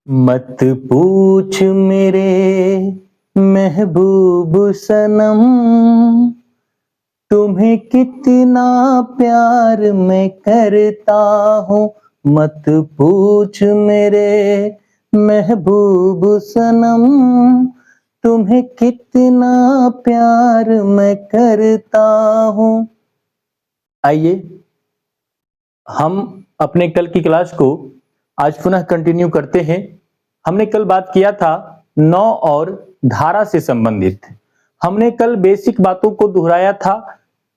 मत पूछ मेरे महबूब सनम, तुम्हें कितना प्यार मैं करता हूँ। मत पूछ मेरे महबूब सनम, तुम्हें कितना प्यार मैं करता हूँ। आइए हम अपने कल की क्लास को आज पुनः कंटिन्यू करते हैं। हमने कल बात किया था नौ और धारा से संबंधित। हमने कल बेसिक बातों को दोहराया था।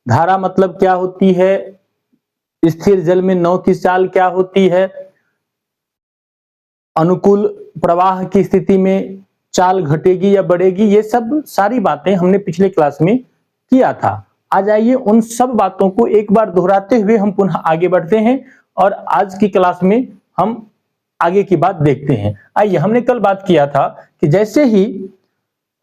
धारा मतलब क्या होती है, स्थिर जल में नौ की चाल क्या होती है, अनुकूल प्रवाह की स्थिति में चाल घटेगी या बढ़ेगी, ये सब सारी बातें हमने पिछले क्लास में किया था। आज आइए उन सब बातों को एक बार दोहराते हुए हम पुनः आगे बढ़ते हैं और आज की क्लास में हम आगे की बात देखते हैं। आइए, हमने कल बात किया था कि जैसे ही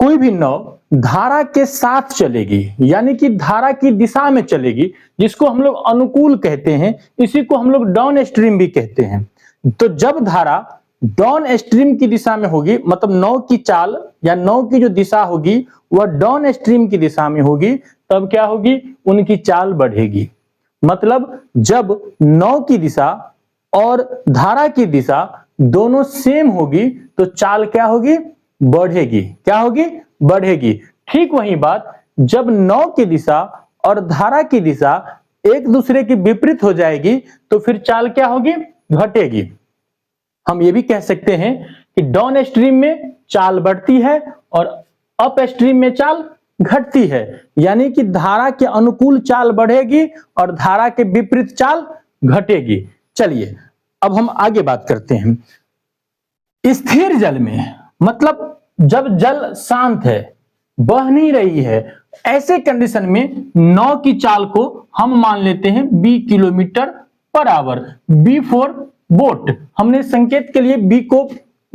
कोई भी नाव धारा के साथ चलेगी, यानी कि धारा की दिशा में चलेगी, जिसको हम लोग अनुकूल कहते हैं, इसी को हम लोग डाउन स्ट्रीम भी कहते हैं। तो जब धारा डाउन स्ट्रीम की दिशा में होगी, मतलब नाव की चाल या नाव की जो दिशा होगी वह डाउन स्ट्रीम की दिशा में होगी, तब क्या होगी, उनकी चाल बढ़ेगी। मतलब जब नाव की दिशा और धारा की दिशा दोनों सेम होगी तो चाल क्या होगी, बढ़ेगी। क्या होगी, बढ़ेगी। ठीक वही बात जब नाव की दिशा और धारा की दिशा एक दूसरे की विपरीत हो जाएगी तो फिर चाल क्या होगी, घटेगी। हम ये भी कह सकते हैं कि डाउन स्ट्रीम में चाल बढ़ती है और अप स्ट्रीम में चाल घटती है, यानी कि धारा के अनुकूल चाल बढ़ेगी और धारा के विपरीत चाल घटेगी। चलिए अब हम आगे बात करते हैं। स्थिर जल में मतलब जब जल शांत है, बह नहीं रही है, ऐसे कंडीशन में नाव की चाल को हम मान लेते हैं b kilometre per hour. b for boat, हमने संकेत के लिए b को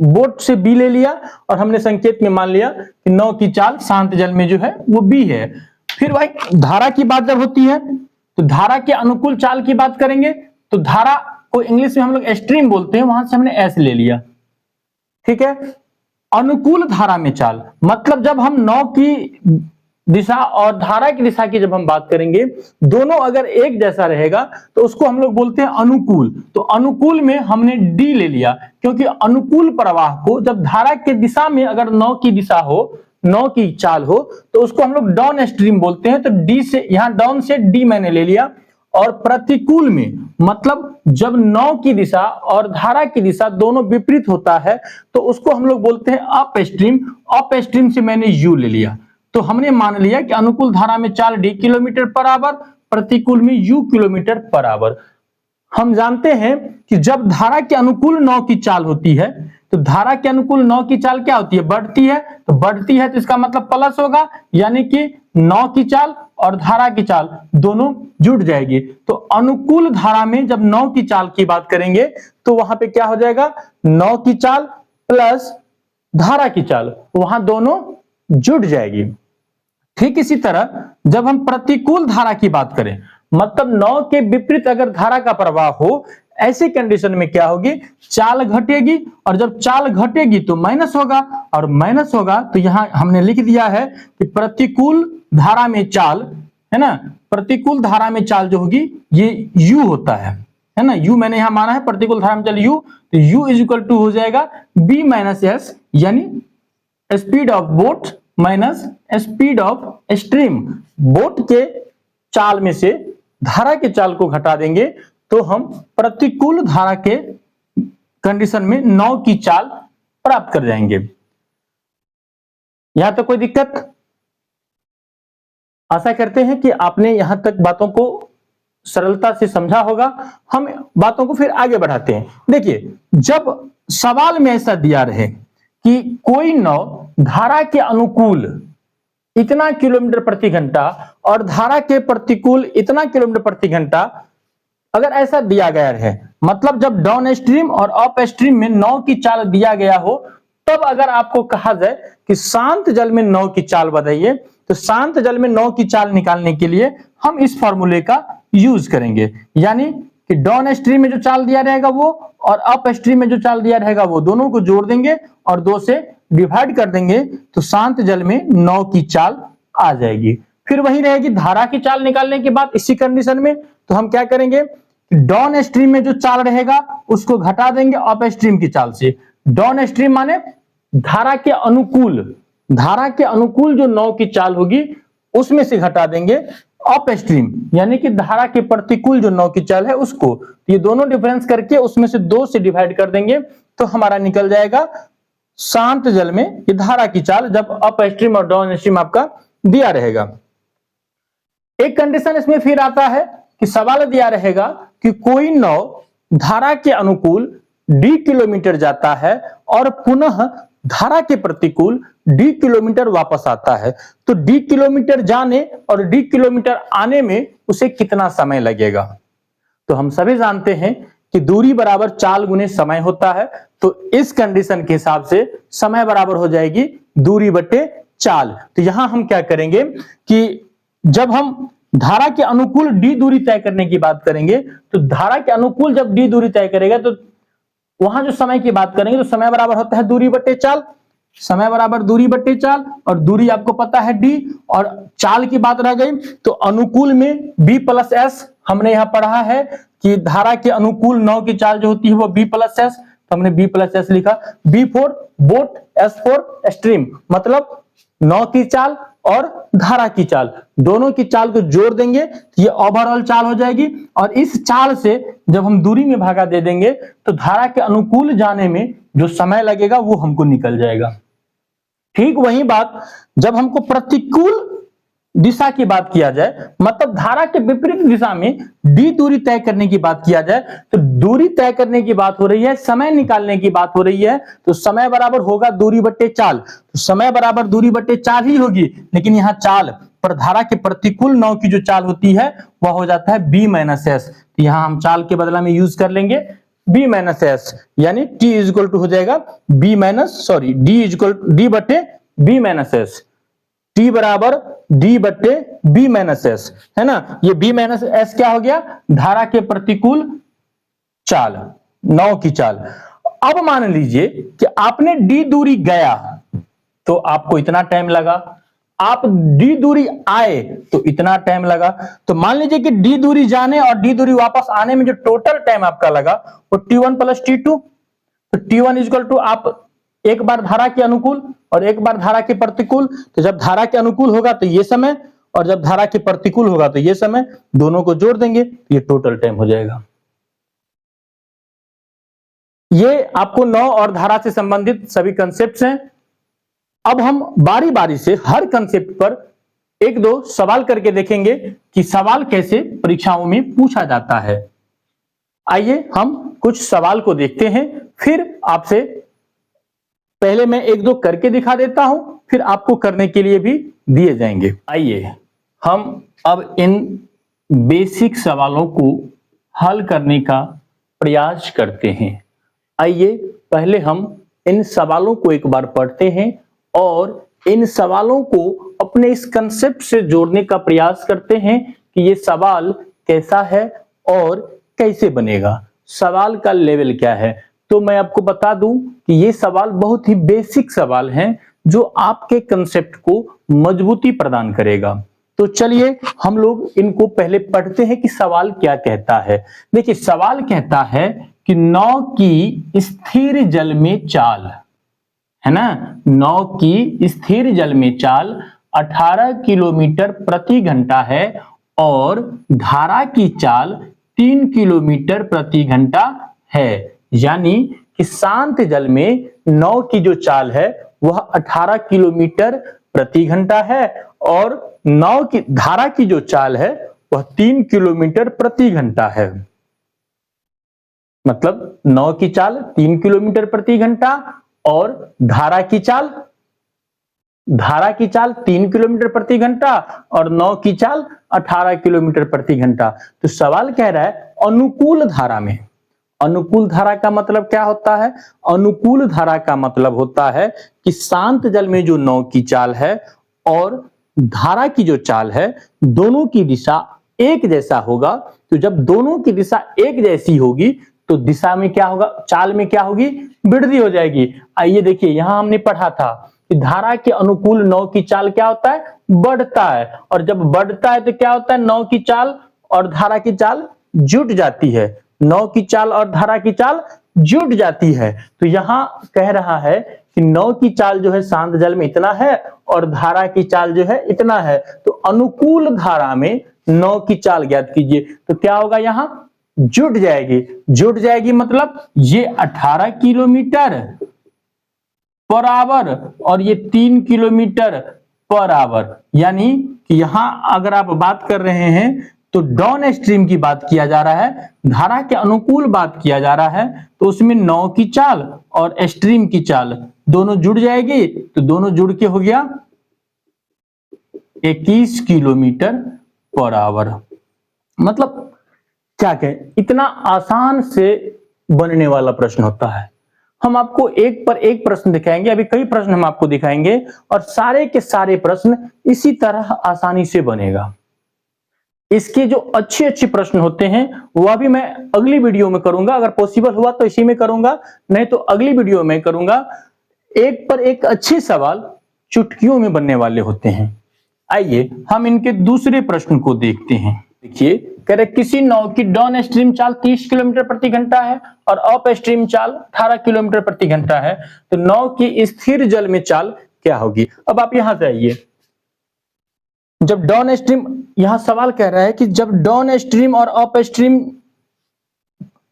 बोट से b ले लिया और हमने संकेत में मान लिया कि नाव की चाल शांत जल में जो है वो b है। फिर भाई धारा की बात जब होती है तो धारा के अनुकूल चाल की बात करेंगे तो धारा को इंग्लिश में हम लोग स्ट्रीम बोलते हैं, वहां से हमने s ले लिया। ठीक है, अनुकूल धारा में चाल मतलब जब हम नाव की दिशा और धारा की दिशा की जब हम बात करेंगे, दोनों अगर एक जैसा रहेगा तो उसको हम लोग बोलते हैं अनुकूल। तो अनुकूल में हमने डी ले लिया, क्योंकि अनुकूल प्रवाह को जब धारा के दिशा में अगर नाव की दिशा हो, नाव की चाल हो, तो उसको हम लोग डाउन स्ट्रीम बोलते हैं। तो डी से यहां डाउन से डी मैंने ले लिया। और प्रतिकूल में मतलब जब नाव की दिशा और धारा की दिशा दोनों विपरीत होता है तो उसको हम लोग बोलते हैं अप स्ट्रीम। अप स्ट्रीम से मैंने यू ले लिया, तो हमने मान लिया कि अनुकूल धारा में चाल d किलोमीटर पर आवर, प्रतिकूल में u किलोमीटर पर आवर। हम जानते हैं कि जब धारा के अनुकूल नाव की चाल होती है तो धारा के अनुकूल नाव की चाल क्या होती है, बढ़ती है। तो बढ़ती है तो इसका मतलब प्लस होगा, यानी कि नाव की चाल और धारा की चाल दोनों जुड़ जाएगी। तो अनुकूल धारा में जब नाव की चाल की बात करेंगे तो वहां पे क्या हो जाएगा, नाव की चाल प्लस धारा की चाल, वहां दोनों जुड़ जाएगी। ठीक इसी तरह जब हम प्रतिकूल धारा की बात करें, मतलब नाव के विपरीत अगर धारा का प्रवाह हो, ऐसी कंडीशन में क्या होगी, चाल घटेगी। और जब चाल घटेगी तो माइनस होगा, और माइनस होगा तो यहां हमने लिख दिया है कि प्रतिकूल धारा में चाल, है ना, प्रतिकूल धारा में चाल जो होगी ये u होता है ना। u मैंने यहां माना है प्रतिकूल धारा में चाल u, तो u इज इक्वल टू हो जाएगा b माइनस एस, यानी speed of boat minus speed of stream. Boat के चाल में से धारा के चाल को घटा देंगे तो हम प्रतिकूल धारा के कंडीशन में नाव की चाल प्राप्त कर जाएंगे। यहां तक कोई दिक्कत? आशा करते हैं कि आपने यहां तक बातों को सरलता से समझा होगा। हम बातों को फिर आगे बढ़ाते हैं। देखिए, जब सवाल में ऐसा दिया रहे कि कोई नाव धारा के अनुकूल इतना किलोमीटर प्रति घंटा और धारा के प्रतिकूल इतना किलोमीटर प्रति घंटा, अगर ऐसा दिया गया है, मतलब जब डाउन स्ट्रीम और अप स्ट्रीम में नाव की चाल दिया गया हो, तब अगर आपको कहा जाए कि शांत जल में नाव की चाल बताइए, तो शांत जल में नाव की चाल निकालने के लिए हम इस फॉर्मूले का यूज करेंगे, यानी कि डाउन स्ट्रीम में जो चाल दिया रहेगा वो और अप स्ट्रीम में जो चाल दिया रहेगा वो, दोनों को जोड़ देंगे और 2 से डिवाइड कर देंगे तो शांत जल में 9 की चाल आ जाएगी। फिर वही रहेगी धारा की चाल निकालने के बाद इसी कंडीशन में तो हम क्या करेंगे, डाउन स्ट्रीम में जो चाल रहेगा उसको घटा देंगे अप स्ट्रीम की चाल से। डाउन स्ट्रीम माने धारा के अनुकूल, धारा के अनुकूल जो 9 की चाल होगी उसमें से घटा देंगे अप स्ट्रीम यानी कि धारा के प्रतिकूल जो 9 की चाल है उसको। ये दोनों डिफरेंस करके उसमें से 2 से डिवाइड कर देंगे तो हमारा निकल जाएगा शांत जल में ये धारा की चाल, जब अप स्ट्रीम और डाउन स्ट्रीम आपका दिया रहेगा। एक कंडीशन इसमें फिर आता है कि सवाल दिया रहेगा कि कोई नाव धारा के अनुकूल d किलोमीटर जाता है और पुनः धारा के प्रतिकूल d किलोमीटर वापस आता है, तो d किलोमीटर जाने और d किलोमीटर आने में उसे कितना समय लगेगा। तो हम सभी जानते हैं कि दूरी बराबर चाल गुने समय होता है, तो इस कंडीशन के हिसाब से समय बराबर हो जाएगी दूरी बटे चाल। तो यहां हम क्या करेंगे कि जब हम धारा के अनुकूल d दूरी तय करने की बात करेंगे तो धारा के अनुकूल जब d दूरी तय करेगा तो वहां जो समय की बात करेंगे तो समय बराबर होता है दूरी बटे चाल, समय बराबर दूरी बटे चाल, और दूरी आपको पता है d, और चाल की बात रह गई तो अनुकूल में b प्लस एस। हमने यहां पढ़ा है कि धारा के अनुकूल 9 की चाल जो होती है वो b प्लस एस, तो हमने b प्लस एस लिखा। b for boat, s for stream, मतलब 9 की चाल और धारा की चाल, दोनों की चाल को जोड़ देंगे तो ये ओवरऑल चाल हो जाएगी, और इस चाल से जब हम दूरी में भागा दे देंगे तो धारा के अनुकूल जाने में जो समय लगेगा वो हमको निकल जाएगा। ठीक वही बात जब हमको प्रतिकूल दिशा की बात किया जाए, मतलब धारा के विपरीत दिशा में d दूरी तय करने की बात किया जाए, तो दूरी तय करने की बात हो रही है, समय निकालने की बात हो रही है, तो समय बराबर होगा दूरी बट्टे चाल। तो समय बराबर दूरी बट्टे चाल ही होगी, लेकिन यहाँ चाल पर धारा के प्रतिकूल 9 की जो चाल होती है वह हो जाता है b माइनस एस। तो यहाँ हम चाल के बदला में यूज कर लेंगे b माइनस एस, यानी t इज इक्वल टू हो जाएगा b minus sorry d is equal d बट्टे b माइनस एस, t बराबर d बट्टे b माइनस एस, है ना। ये b माइनस एस क्या हो गया, धारा के प्रतिकूल चाल, 9 की चाल। अब मान लीजिए कि आपने d दूरी गया तो आपको इतना टाइम लगा, आप d दूरी आए तो इतना टाइम लगा, तो मान लीजिए कि d दूरी जाने और d दूरी वापस आने में जो टोटल टाइम आपका लगा वो t1 प्लस t2। तो t1 इज इक्वल टू आप एक बार धारा के अनुकूल और एक बार धारा के प्रतिकूल, तो जब धारा के अनुकूल होगा तो ये समय और जब धारा के प्रतिकूल होगा तो ये समय, दोनों को जोड़ देंगे तो ये टोटल टाइम हो जाएगा। ये आपको नौ और धारा से संबंधित सभी कंसेप्ट्स हैं। अब हम बारी बारी से हर कंसेप्ट पर एक दो सवाल करके देखेंगे कि सवाल कैसे परीक्षाओं में पूछा जाता है। आइए हम कुछ सवाल को देखते हैं, फिर आपसे पहले मैं एक दो करके दिखा देता हूं, फिर आपको करने के लिए भी दिए जाएंगे। आइए हम अब इन बेसिक सवालों को हल करने का प्रयास करते हैं। आइए पहले हम इन सवालों को एक बार पढ़ते हैं और इन सवालों को अपने इस कंसेप्ट से जोड़ने का प्रयास करते हैं कि ये सवाल कैसा है और कैसे बनेगा, सवाल का लेवल क्या है। तो मैं आपको बता दूं कि ये सवाल बहुत ही बेसिक सवाल हैं जो आपके कंसेप्ट को मजबूती प्रदान करेगा। तो चलिए हम लोग इनको पहले पढ़ते हैं कि सवाल क्या कहता है। देखिए सवाल कहता है कि नाव की स्थिर जल में चाल, है ना, नाव की स्थिर जल में चाल 18 किलोमीटर प्रति घंटा है और धारा की चाल 3 किलोमीटर प्रति घंटा है। यानी कि शांत जल में नाव की जो चाल है वह 18 किलोमीटर प्रति घंटा है और नाव की धारा की जो चाल है वह 3 किलोमीटर प्रति घंटा है। मतलब नाव की चाल 3 किलोमीटर प्रति घंटा और धारा की चाल 3 किलोमीटर प्रति घंटा और नाव की चाल 18 किलोमीटर प्रति घंटा। तो सवाल कह रहा है अनुकूल धारा में, अनुकूल धारा का मतलब क्या होता है, अनुकूल धारा का मतलब होता है कि शांत जल में जो नाव की चाल है और धारा की जो चाल है दोनों की दिशा एक जैसा होगा, तो तो जब दोनों की दिशा एक जैसी होगी तो दिशा में क्या होगा, चाल में क्या होगी, वृद्धि हो जाएगी। आइए देखिए, यहां हमने पढ़ा था कि धारा के अनुकूल नाव की चाल क्या होता है, बढ़ता है, और जब बढ़ता है तो क्या होता है, नाव की चाल और धारा की चाल जुट जाती है। नाव की चाल और धारा की चाल जुट जाती है। तो यहां कह रहा है कि नाव की चाल जो है शांत जल में इतना है और धारा की चाल जो है इतना है, तो अनुकूल धारा में नाव की चाल ज्ञात कीजिए। तो क्या होगा, यहां जुट जाएगी। जुट जाएगी मतलब ये 18 किलोमीटर पर आवर और ये 3 किलोमीटर पर आवर, यानी कि यहां अगर आप बात कर रहे हैं तो डाउन स्ट्रीम की बात किया जा रहा है, धारा के अनुकूल बात किया जा रहा है, तो उसमें नाव की चाल और स्ट्रीम की चाल दोनों जुड़ जाएगी। तो दोनों जुड़ के हो गया 21 किलोमीटर पर आवर। मतलब क्या कहें, इतना आसान से बनने वाला प्रश्न होता है। हम आपको एक पर एक प्रश्न दिखाएंगे, अभी कई प्रश्न हम आपको दिखाएंगे और सारे के सारे प्रश्न इसी तरह आसानी से बनेगा। इसके जो अच्छे अच्छे प्रश्न होते हैं वह भी मैं अगली वीडियो में करूंगा, अगर पॉसिबल हुआ तो इसी में करूंगा, नहीं तो अगली वीडियो में करूंगा। एक पर एक अच्छे सवाल चुटकियों में बनने वाले होते हैं। आइए हम इनके दूसरे प्रश्न को देखते हैं। देखिए, कह रहे किसी नाव की डाउन स्ट्रीम चाल 30 किलोमीटर प्रति घंटा है और अप स्ट्रीम चाल 18 किलोमीटर प्रति घंटा है, तो नाव की स्थिर जल में चाल क्या होगी। अब आप यहां से आइए, जब डाउन स्ट्रीम, यहां सवाल कह रहा है कि जब डाउन स्ट्रीम और अप स्ट्रीम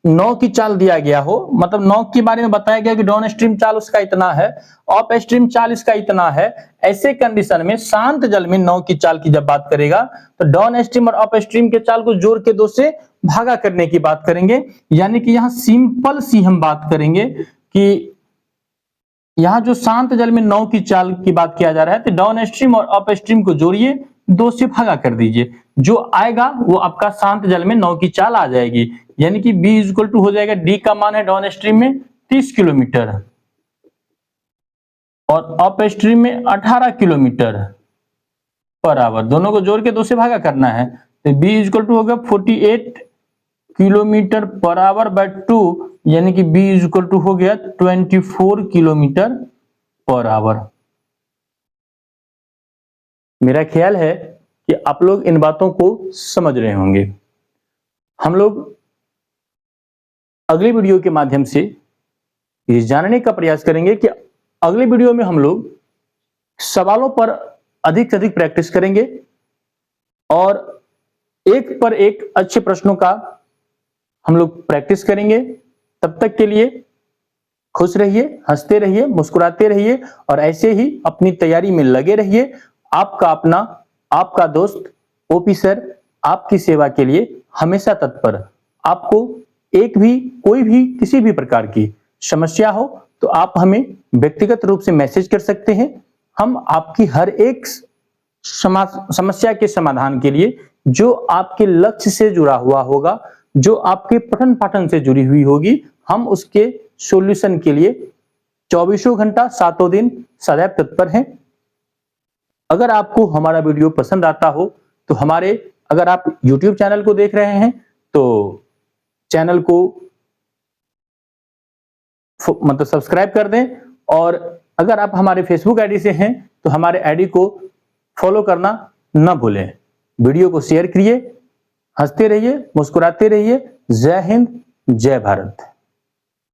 नाव की चाल दिया गया हो, मतलब नाव के बारे में बताया गया कि डाउन स्ट्रीम चाल उसका इतना है, अप स्ट्रीम चाल इसका इतना है, ऐसे कंडीशन में शांत जल में नाव की चाल की जब बात करेगा तो डाउन स्ट्रीम और अप स्ट्रीम के चाल को जोड़ के 2 से भागा करने की बात करेंगे। यानी कि यहां सिंपल सी हम बात करेंगे कि यहां जो शांत जल में नाव की चाल की बात किया जा रहा है, तो डाउन स्ट्रीम और अप स्ट्रीम को जोड़िए, 2 से भागा कर दीजिए, जो आएगा वो आपका शांत जल में नाव की चाल आ जाएगी। यानी कि B इक्वल टू हो जाएगा, D का मान है डाउन स्ट्रीम में 30 किलोमीटर और अप स्ट्रीम में 18 किलोमीटर पर आवर, दोनों को जोड़ के 2 से भागा करना है, तो B इक्वल टू होगा 48 किलोमीटर पर आवर बाय 2, यानी कि B इक्वल टू हो गया 24 किलोमीटर पर आवर। मेरा ख्याल है कि आप लोग इन बातों को समझ रहे होंगे। हम लोग अगली वीडियो के माध्यम से ये जानने का प्रयास करेंगे कि अगली वीडियो में हम लोग सवालों पर अधिक से अधिक प्रैक्टिस करेंगे और एक पर एक अच्छे प्रश्नों का हम लोग प्रैक्टिस करेंगे। तब तक के लिए खुश रहिए, हंसते रहिए, मुस्कुराते रहिए और ऐसे ही अपनी तैयारी में लगे रहिए। आपका अपना, आपका दोस्त ओपी सर आपकी सेवा के लिए हमेशा तत्पर। आपको एक भी, कोई भी, किसी भी प्रकार की समस्या हो तो आप हमें व्यक्तिगत रूप से मैसेज कर सकते हैं। हम आपकी हर एक समस्या के समाधान के लिए, जो आपके लक्ष्य से जुड़ा हुआ होगा, जो आपके पठन पाठन से जुड़ी हुई होगी, हम उसके सॉल्यूशन के लिए 24 घंटा 7 दिन सदैव तत्पर हैं। अगर आपको हमारा वीडियो पसंद आता हो तो अगर आप YouTube चैनल को देख रहे हैं तो चैनल को मतलब सब्सक्राइब कर दें, और अगर आप हमारे फेसबुक आईडी से हैं तो हमारे आईडी को फॉलो करना न भूलें। वीडियो को शेयर करिए, हंसते रहिए, मुस्कुराते रहिए। जय हिंद, जय भारत।